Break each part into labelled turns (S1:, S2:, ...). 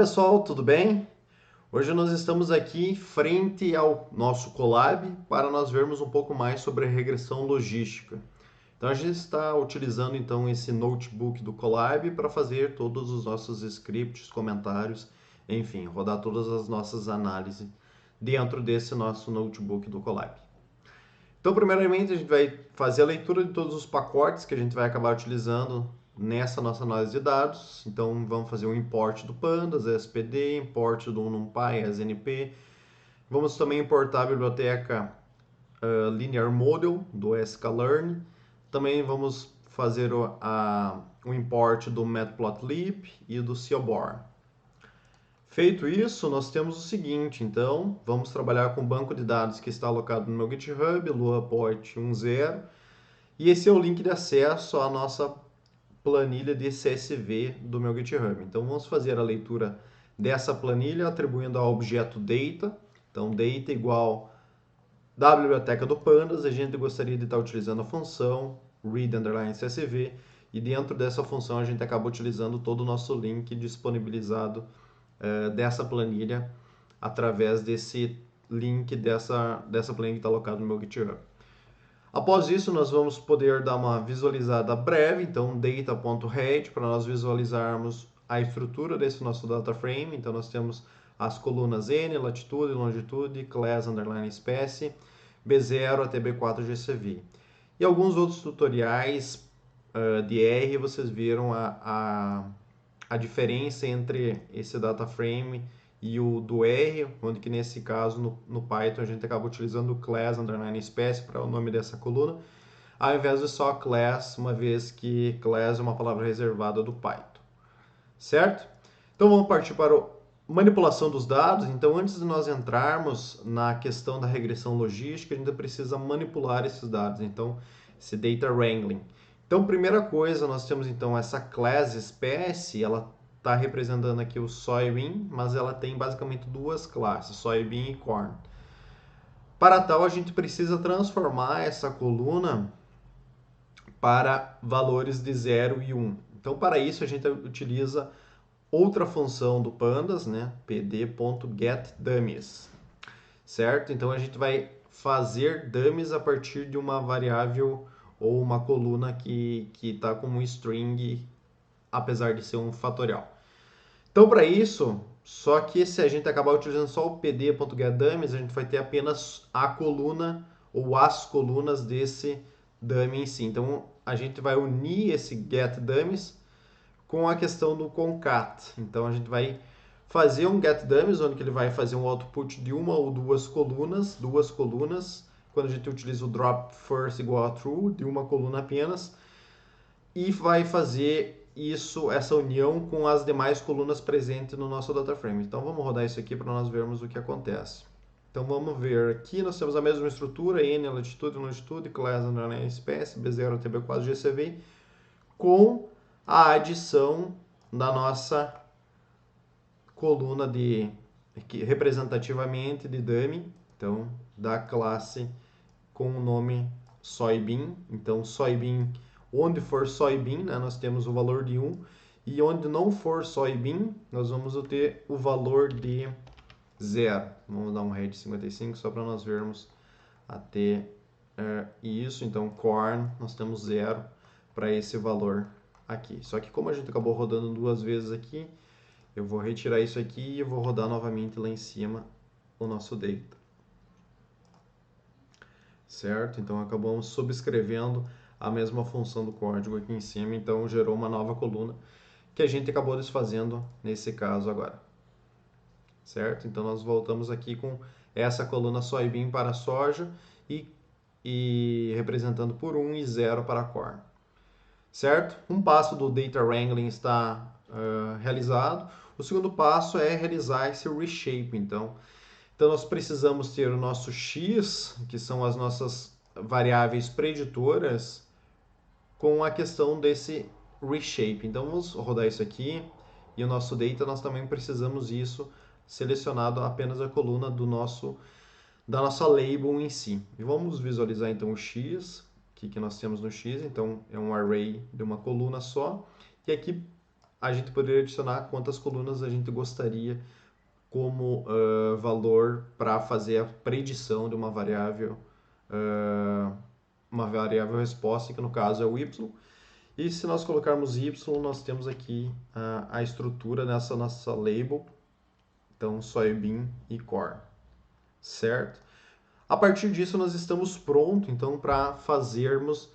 S1: pessoal, tudo bem? Hoje nós estamos aqui frente ao nosso Colab para nós vermos um pouco mais sobre a regressão logística. Então a gente está utilizando então esse notebook do Colab para fazer todos os nossos scripts, comentários, enfim, rodar todas as nossas análises dentro desse nosso notebook do Colab. Então, primeiramente, a gente vai fazer a leitura de todos os pacotes que a gente vai acabar utilizando nessa nossa análise de dados. Então, vamos fazer o import do Pandas, SPD, import do NumPy, SNP. Vamos também importar a biblioteca Linear Model do sklearn. Também vamos fazer o import do Matplotlib e do Seoborn. Feito isso, nós temos o seguinte, então, vamos trabalhar com o banco de dados que está alocado no meu GitHub, luaport 10, e esse é o link de acesso à nossa planilha de CSV do meu GitHub. Então, vamos fazer a leitura dessa planilha atribuindo ao objeto data, então data igual da biblioteca do Pandas, a gente gostaria de estar utilizando a função read_csv, e dentro dessa função a gente acaba utilizando todo o nosso link disponibilizado dessa planilha através desse link dessa planilha que está alocado no meu GitHub. Após isso, nós vamos poder dar uma visualizada breve, então data.head, para nós visualizarmos a estrutura desse nosso data frame. Então nós temos as colunas N, latitude, longitude, class, underline, espécie, B0 até B4 GCV. E alguns outros tutoriais de R, vocês viram a diferença entre esse data frame e o do R, onde que nesse caso no Python a gente acaba utilizando o class underline espécie para o nome dessa coluna, ao invés de só class, uma vez que class é uma palavra reservada do Python, certo? Então vamos partir para a manipulação dos dados. Então antes de nós entrarmos na questão da regressão logística, a gente precisa manipular esses dados, então esse data wrangling. Então, primeira coisa, nós temos então essa class espécie, ela está representando aqui o soybean, mas ela tem basicamente duas classes, soybean e corn. Para tal, a gente precisa transformar essa coluna para valores de 0 e 1. Então, para isso, a gente utiliza outra função do Pandas, né? pd.getDummies, certo? Então, a gente vai fazer dummies a partir de uma variável ou uma coluna que está como um string, apesar de ser um fatorial. Então, para isso, só que se a gente acabar utilizando só o pd.getDummies, a gente vai ter apenas a coluna ou as colunas desse dummy em si. Então, a gente vai unir esse getDummies com a questão do concat. Então, a gente vai fazer um getDummies, onde ele vai fazer um output de uma ou duas colunas, quando a gente utiliza o drop first igual a true, de uma coluna apenas, e vai fazer essa união com as demais colunas presentes no nosso data frame. Então vamos rodar isso aqui para nós vermos o que acontece. Então vamos ver aqui, nós temos a mesma estrutura, N, latitude, longitude, class, underline, espécie, B0 até B4 GCV, com a adição da nossa coluna representativamente de dummy, então da classe com o nome soybean. Então soybean, onde for soybean, né, nós temos o valor de 1, e onde não for soybean, nós vamos ter o valor de 0. Vamos dar um head 55 só para nós vermos até isso. Então corn, nós temos 0 para esse valor aqui. Só que como a gente acabou rodando duas vezes aqui, eu vou retirar isso aqui e eu vou rodar novamente lá em cima o nosso data. Certo? Então acabamos subscrevendo a mesma função do código aqui em cima, então gerou uma nova coluna que a gente acabou desfazendo nesse caso agora. Certo? Então nós voltamos aqui com essa coluna soybean para soja e representando por 1 e 0 para corn. Certo? Um passo do data wrangling está realizado. O segundo passo é realizar esse reshape. Então nós precisamos ter o nosso x, que são as nossas variáveis preditoras, com a questão desse reshape. Então vamos rodar isso aqui, e o nosso data nós também precisamos isso selecionado apenas a coluna da nossa label em si. E vamos visualizar então o x, o que nós temos no x. Então é um array de uma coluna só, e aqui a gente poderia adicionar quantas colunas a gente gostaria como valor para fazer a predição de uma variável resposta, que no caso é o y. E se nós colocarmos y, nós temos aqui a estrutura nessa nossa label, então soybean e corn, certo? A partir disso nós estamos prontos então para fazermos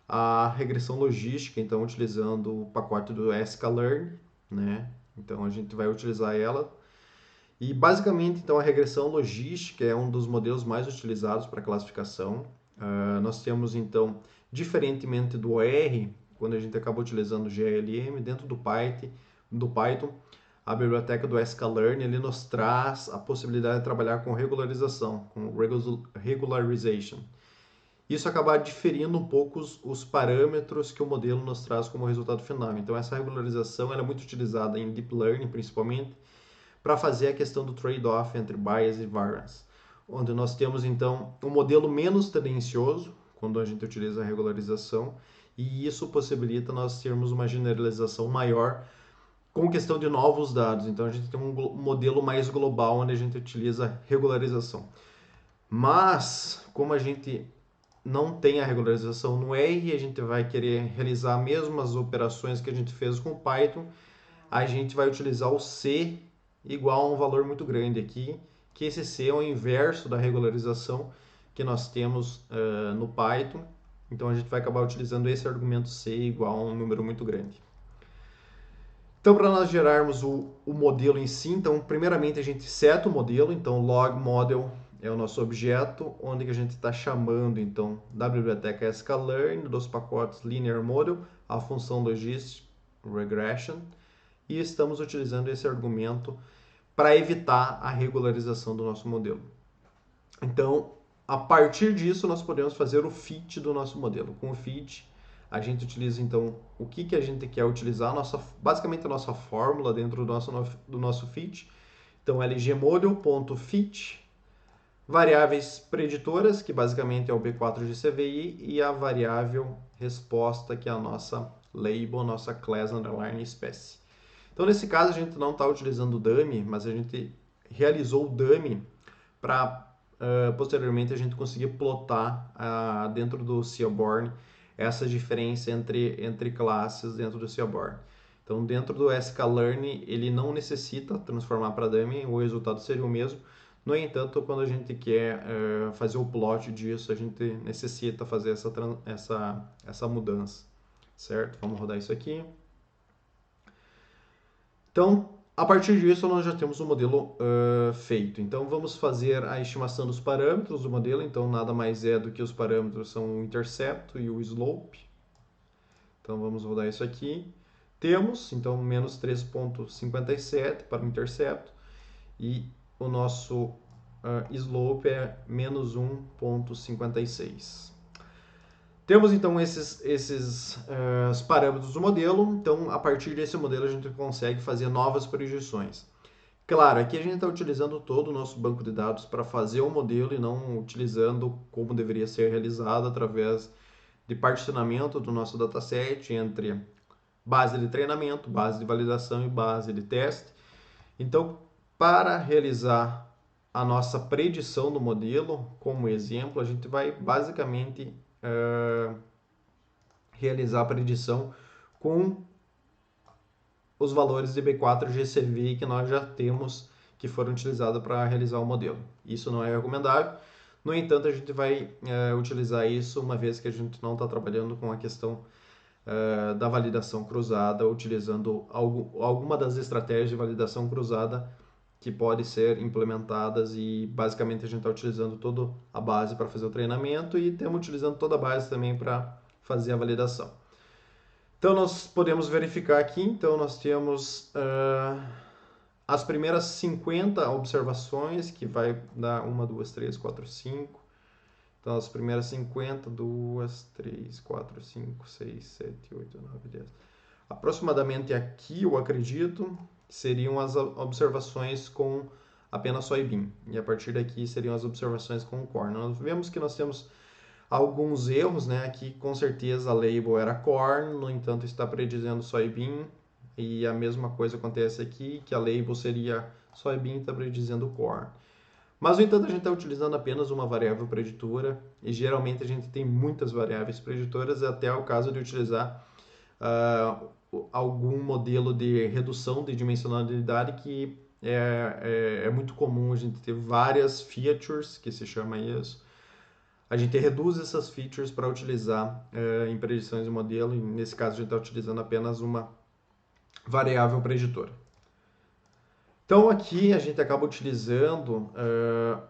S1: a regressão logística, então utilizando o pacote do sklearn, né? Então a gente vai utilizar ela. E basicamente então a regressão logística é um dos modelos mais utilizados para classificação. Nós temos então, diferentemente do R, quando a gente acaba utilizando o GLM dentro do Python, a biblioteca do sklearn ele nos traz a possibilidade de trabalhar com regularização, com regularization. Isso acaba diferindo um pouco os parâmetros que o modelo nos traz como resultado final. Então essa regularização ela é muito utilizada em deep learning, principalmente, para fazer a questão do trade-off entre bias e variance, onde nós temos então um modelo menos tendencioso quando a gente utiliza a regularização, e isso possibilita nós termos uma generalização maior com questão de novos dados. Então a gente tem um modelo mais global onde a gente utiliza regularização. Mas como a gente não tem a regularização no R, a gente vai querer realizar as mesmas operações que a gente fez com o Python, a gente vai utilizar o C igual a um valor muito grande aqui, que esse C é o inverso da regularização que nós temos no Python. Então a gente vai acabar utilizando esse argumento C igual a um número muito grande. Então, para nós gerarmos o modelo em si, então primeiramente a gente seta o modelo, então log model é o nosso objeto, onde que a gente está chamando então da biblioteca sklearn, dos pacotes linear model, a função logistic regression, e estamos utilizando esse argumento para evitar a regularização do nosso modelo. Então, a partir disso, nós podemos fazer o fit do nosso modelo. Com o fit, a gente utiliza então o que a gente quer utilizar, basicamente a nossa fórmula dentro do nosso fit. Então, lgmodel.fit, variáveis preditoras, que basicamente é o B4GCVI, e a variável resposta, que é a nossa label, nossa class underline espécie. Então, nesse caso, a gente não está utilizando o dummy, mas a gente realizou o dummy para posteriormente a gente conseguir plotar dentro do Seaborn essa diferença entre classes dentro do Seaborn. Então, dentro do sklearn, ele não necessita transformar para dummy, o resultado seria o mesmo. No entanto, quando a gente quer fazer o plot disso, a gente necessita fazer essa mudança, certo? Vamos rodar isso aqui. Então, a partir disso, nós já temos o modelo feito. Então, vamos fazer a estimação dos parâmetros do modelo. Então, nada mais é do que os parâmetros são o intercepto e o slope. Então, vamos rodar isso aqui. Temos, então, menos 3,57 para o intercepto. E o nosso slope é menos 1,56. Temos então esses parâmetros do modelo, então a partir desse modelo a gente consegue fazer novas projeções. Claro, aqui a gente está utilizando todo o nosso banco de dados para fazer o modelo e não utilizando como deveria ser realizado através de particionamento do nosso dataset entre base de treinamento, base de validação e base de teste. Então, para realizar a nossa predição do modelo, como exemplo, a gente vai basicamente realizar a predição com os valores de B4GCV que nós já temos, que foram utilizados para realizar o modelo. Isso não é recomendável. No entanto, a gente vai utilizar isso uma vez que a gente não está trabalhando com a questão da validação cruzada, utilizando alguma das estratégias de validação cruzada que pode ser implementadas, e basicamente a gente está utilizando toda a base para fazer o treinamento e estamos utilizando toda a base também para fazer a validação. Então nós podemos verificar aqui, então nós temos as primeiras 50 observações, que vai dar 1, 2, 3, 4, 5. Então as primeiras 50, 2, 3, 4, 5, 6, 7, 8, 9, 10. Aproximadamente aqui, eu acredito, seriam as observações com apenas soybean. E a partir daqui seriam as observações com corn. Nós vemos que nós temos alguns erros, né? Aqui com certeza a label era corn, no entanto está predizendo soybean. E a mesma coisa acontece aqui, que a label seria soybean, está predizendo corn. Mas, no entanto, a gente está utilizando apenas uma variável preditora e geralmente a gente tem muitas variáveis preditoras, até o caso de utilizar algum modelo de redução de dimensionalidade que é muito comum a gente ter várias features, que se chama isso. A gente reduz essas features para utilizar em predições de modelo, e nesse caso a gente está utilizando apenas uma variável preditora. Então aqui a gente acaba utilizando,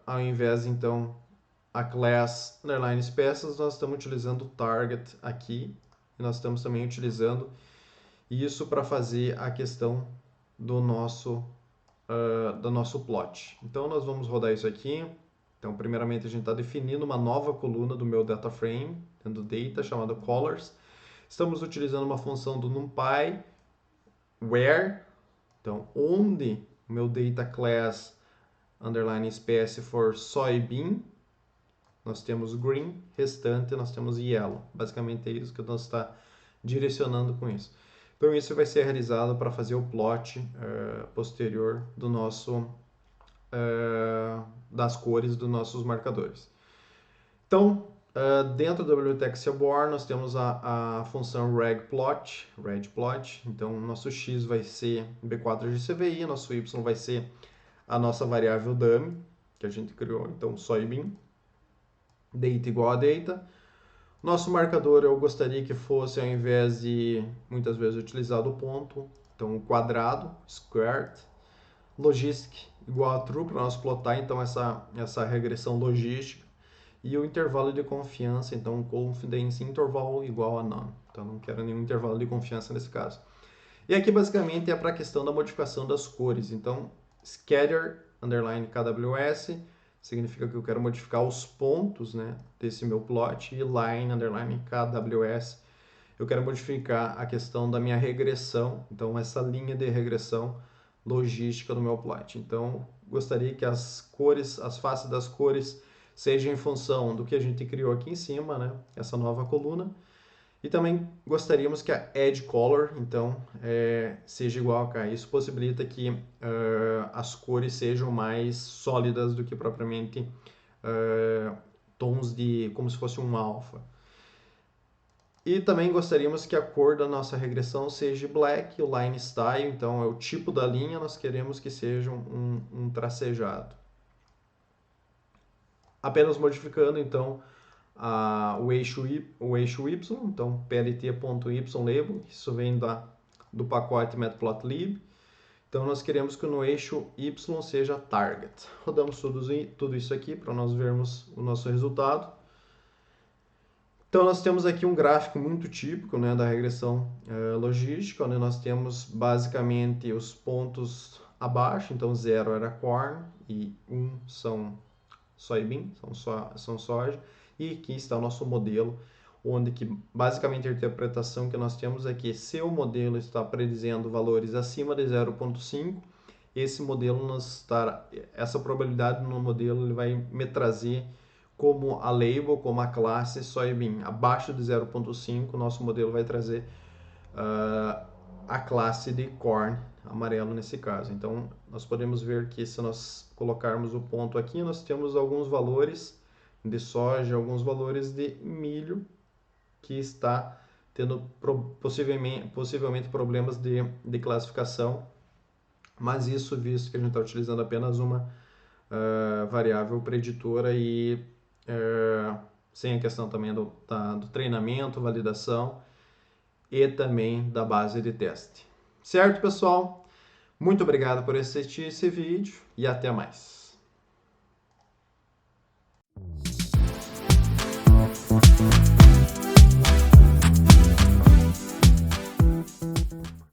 S1: ao invés então a class underline peças, nós estamos utilizando o target aqui, e nós estamos também utilizando isso para fazer a questão do nosso plot. Então nós vamos rodar isso aqui. Então primeiramente a gente está definindo uma nova coluna do meu data frame, dentro do data, chamada colors. Estamos utilizando uma função do NumPy, where, então onde o meu data class underline espécie for soybean, nós temos green, restante nós temos yellow. Basicamente é isso que nós está direcionando com isso. Então isso vai ser realizado para fazer o plot posterior do nosso das cores dos nossos marcadores. Então dentro da biblioteca Seaborn nós temos a função regplot. Então nosso x vai ser b4 de CVI, nosso y vai ser a nossa variável dummy que a gente criou, então soybean, data igual a data. Nosso marcador eu gostaria que fosse, ao invés de muitas vezes utilizar o ponto, então o quadrado, squared, logistic igual a true para nós plotar então essa regressão logística, e o intervalo de confiança, então confidence interval igual a none. Então não quero nenhum intervalo de confiança nesse caso. E aqui basicamente é para a questão da modificação das cores. Então scatter underline KWS significa que eu quero modificar os pontos, né, desse meu plot, e line underline KWS eu quero modificar a questão da minha regressão, então essa linha de regressão logística do meu plot. Então gostaria que as cores, as faces das cores sejam em função do que a gente criou aqui em cima, né, essa nova coluna. E também gostaríamos que a edge color, então, seja igual a cá. Isso possibilita que as cores sejam mais sólidas do que propriamente tons de, como se fosse um alfa. E também gostaríamos que a cor da nossa regressão seja black, o line style, então é o tipo da linha, nós queremos que seja um tracejado. Apenas modificando, então, o eixo Y, então plt.ylabel, isso vem do pacote matplotlib. Então nós queremos que no eixo Y seja target. Rodamos tudo isso aqui para nós vermos o nosso resultado. Então nós temos aqui um gráfico muito típico, né, da regressão logística, onde nós temos basicamente os pontos abaixo, então 0 era corn e 1 são soybean, são soja. E aqui está o nosso modelo, onde que basicamente a interpretação que nós temos é que se o modelo está predizendo valores acima de 0,5, esse modelo essa probabilidade no modelo ele vai me trazer como a label, como a classe soybean. Abaixo de 0,5, nosso modelo vai trazer a classe de corn, amarelo nesse caso. Então, nós podemos ver que se nós colocarmos o ponto aqui, nós temos alguns valores de soja, alguns valores de milho, que está tendo possivelmente problemas de classificação, mas isso visto que a gente está utilizando apenas uma variável preditora e sem a questão também do treinamento, validação e também da base de teste. Certo, pessoal? Muito obrigado por assistir esse vídeo e até mais.